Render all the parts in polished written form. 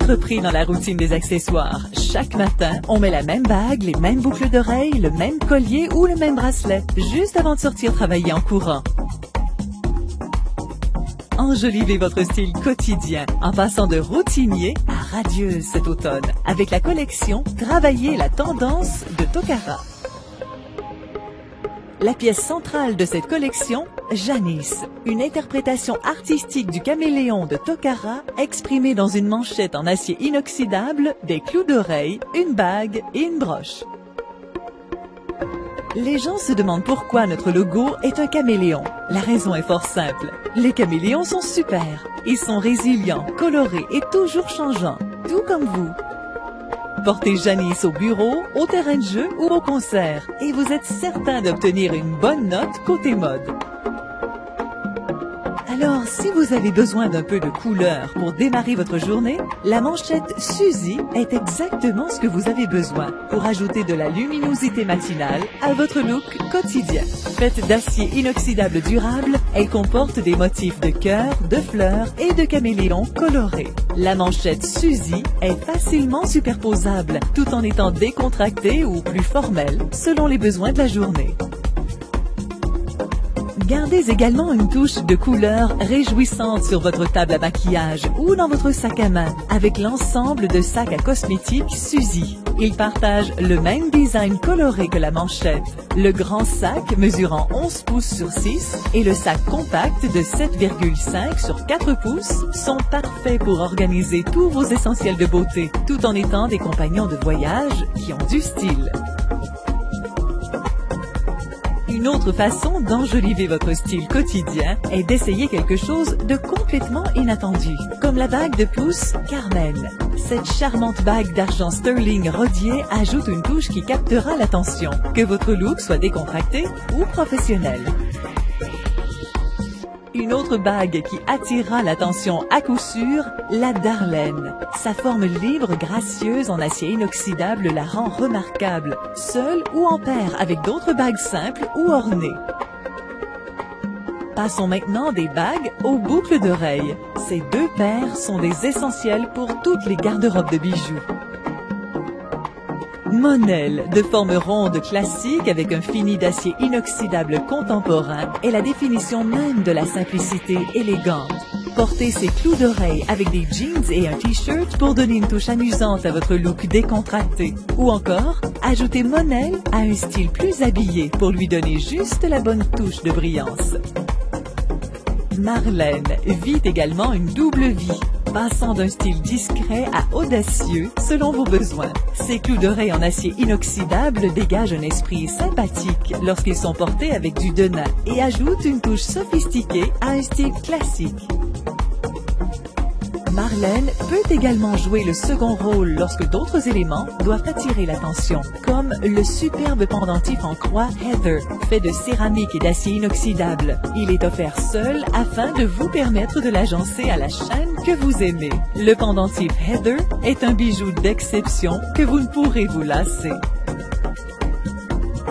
repris dans la routine des accessoires. Chaque matin, on met la même bague, les mêmes boucles d'oreilles, le même collier ou le même bracelet, juste avant de sortir travailler en courant. Enjolivez votre style quotidien en passant de routinier à radieuse cet automne avec la collection Travailler la tendance de Tokara. La pièce centrale de cette collection, Janice, une interprétation artistique du caméléon de Tokara exprimée dans une manchette en acier inoxydable, des clous d'oreilles, une bague et une broche. Les gens se demandent pourquoi notre logo est un caméléon. La raison est fort simple. Les caméléons sont super. Ils sont résilients, colorés et toujours changeants, tout comme vous. Portez Janice au bureau, au terrain de jeu ou au concert et vous êtes certain d'obtenir une bonne note côté mode. Alors, si vous avez besoin d'un peu de couleur pour démarrer votre journée, la manchette Suzy est exactement ce que vous avez besoin pour ajouter de la luminosité matinale à votre look quotidien. Faite d'acier inoxydable durable, elle comporte des motifs de cœur, de fleurs et de caméléons colorés. La manchette Suzy est facilement superposable tout en étant décontractée ou plus formelle selon les besoins de la journée. Gardez également une touche de couleur réjouissante sur votre table à maquillage ou dans votre sac à main avec l'ensemble de sacs à cosmétiques Suzy. Ils partagent le même design coloré que la manchette. Le grand sac mesurant 11 pouces sur 6 et le sac compact de 7,5 sur 4 pouces sont parfaits pour organiser tous vos essentiels de beauté tout en étant des compagnons de voyage qui ont du style. Une autre façon d'enjoliver votre style quotidien est d'essayer quelque chose de complètement inattendu, comme la bague de pouce Carmen. Cette charmante bague d'argent sterling rodier ajoute une touche qui captera l'attention, que votre look soit décontracté ou professionnel. Une autre bague qui attirera l'attention à coup sûr, la Darlene. Sa forme libre, gracieuse en acier inoxydable la rend remarquable, seule ou en paire avec d'autres bagues simples ou ornées. Passons maintenant des bagues aux boucles d'oreilles. Ces deux paires sont des essentiels pour toutes les garde-robes de bijoux. Monel, de forme ronde classique avec un fini d'acier inoxydable contemporain, est la définition même de la simplicité élégante. Portez ces clous d'oreilles avec des jeans et un t-shirt pour donner une touche amusante à votre look décontracté. Ou encore, ajoutez Monel à un style plus habillé pour lui donner juste la bonne touche de brillance. Marlène vit également une double vie, passant d'un style discret à audacieux selon vos besoins. Ces clous d'oreilles en acier inoxydable dégagent un esprit sympathique lorsqu'ils sont portés avec du denim et ajoutent une touche sophistiquée à un style classique. Marlène peut également jouer le second rôle lorsque d'autres éléments doivent attirer l'attention, comme le superbe pendentif en croix Heather, fait de céramique et d'acier inoxydable. Il est offert seul afin de vous permettre de l'agencer à la chaîne que vous aimez. Le pendentif Heather est un bijou d'exception que vous ne pourrez vous lasser.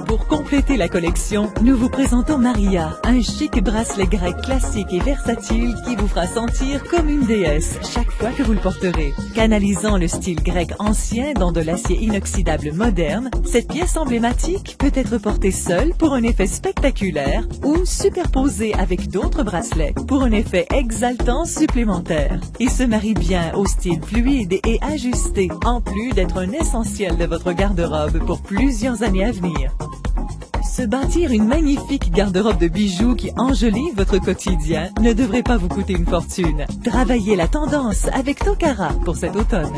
Pour compléter la collection, nous vous présentons Maria, un chic bracelet grec classique et versatile qui vous fera sentir comme une déesse chaque fois que vous le porterez. Canalisant le style grec ancien dans de l'acier inoxydable moderne, cette pièce emblématique peut être portée seule pour un effet spectaculaire ou superposée avec d'autres bracelets pour un effet exaltant supplémentaire. Il se marie bien au style fluide et ajusté, en plus d'être un essentiel de votre garde-robe pour plusieurs années à venir. Se bâtir une magnifique garde-robe de bijoux qui enjolive votre quotidien ne devrait pas vous coûter une fortune. Travaillez la tendance avec Tokara pour cet automne.